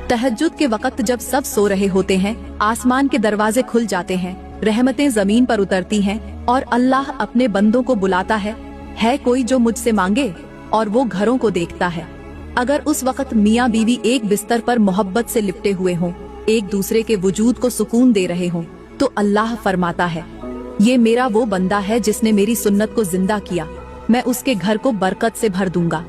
तहज्जुद के वक्त जब सब सो रहे होते हैं, आसमान के दरवाजे खुल जाते हैं, रहमतें जमीन पर उतरती हैं और अल्लाह अपने बंदों को बुलाता है कोई जो मुझसे मांगे, और वो घरों को देखता है। अगर उस वक्त मियाँ बीवी एक बिस्तर पर मोहब्बत से लिपटे हुए हों, एक दूसरे के वजूद को सुकून दे रहे हों, तो अल्लाह फरमाता है, ये मेरा वो बंदा है जिसने मेरी सुन्नत को जिंदा किया, मैं उसके घर को बरकत से भर दूंगा।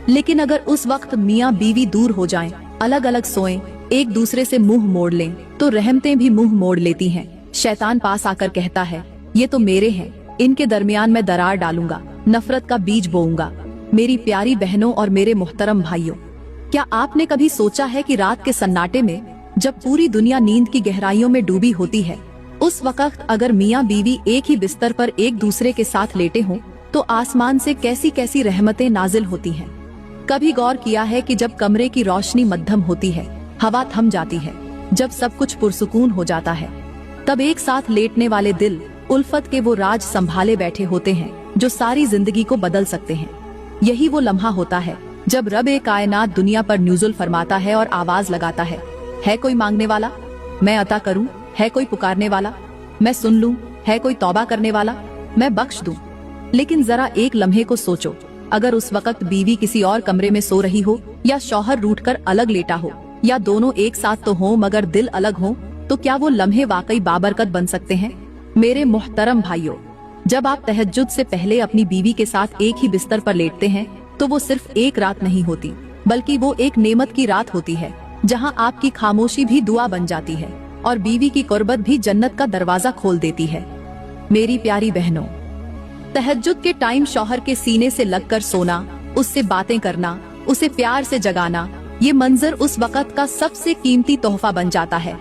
लेकिन अगर उस वक्त मियाँ बीवी दूर हो जाएं, अलग अलग सोएं, एक दूसरे से मुंह मोड़ लें, तो रहमतें भी मुंह मोड़ लेती हैं। शैतान पास आकर कहता है, ये तो मेरे हैं, इनके दरमियान मैं दरार डालूंगा, नफरत का बीज बोऊंगा। मेरी प्यारी बहनों और मेरे मुहतरम भाइयों, क्या आपने कभी सोचा है कि रात के सन्नाटे में जब पूरी दुनिया नींद की गहराइयों में डूबी होती है, उस वक्त अगर मियाँ बीवी एक ही बिस्तर पर एक दूसरे के साथ लेटे हों, तो आसमान से कैसी कैसी रहमतें नाजिल होती हैं। कभी गौर किया है कि जब कमरे की रोशनी मध्यम होती है, हवा थम जाती है, जब सब कुछ पुरसुकून हो जाता है, तब एक साथ लेटने वाले दिल उल्फत के वो राज संभाले बैठे होते हैं जो सारी जिंदगी को बदल सकते हैं। यही वो लम्हा होता है जब रब ए कायनात दुनिया पर नुज़ुल फरमाता है और आवाज लगाता है कोई मांगने वाला, मैं अता करूं, है कोई पुकारने वाला, मैं सुन लूं, है कोई तौबा करने वाला, मैं बख्श दूं। लेकिन जरा एक लम्हे को सोचो, अगर उस वक्त बीवी किसी और कमरे में सो रही हो, या शौहर रूठकर अलग लेटा हो, या दोनों एक साथ तो हो मगर दिल अलग हो, तो क्या वो लम्हे वाकई बाबरकत बन सकते हैं? मेरे मुहतरम भाइयों, जब आप तहज्जुद से पहले अपनी बीवी के साथ एक ही बिस्तर पर लेटते हैं, तो वो सिर्फ एक रात नहीं होती, बल्कि वो एक नेमत की रात होती है, जहां आपकी खामोशी भी दुआ बन जाती है और बीवी की कुर्बत भी जन्नत का दरवाजा खोल देती है। मेरी प्यारी बहनों, तहज्जुद के टाइम शौहर के सीने से लगकर सोना, उससे बातें करना, उसे प्यार से जगाना, ये मंजर उस वक्त का सबसे कीमती तोहफा बन जाता है।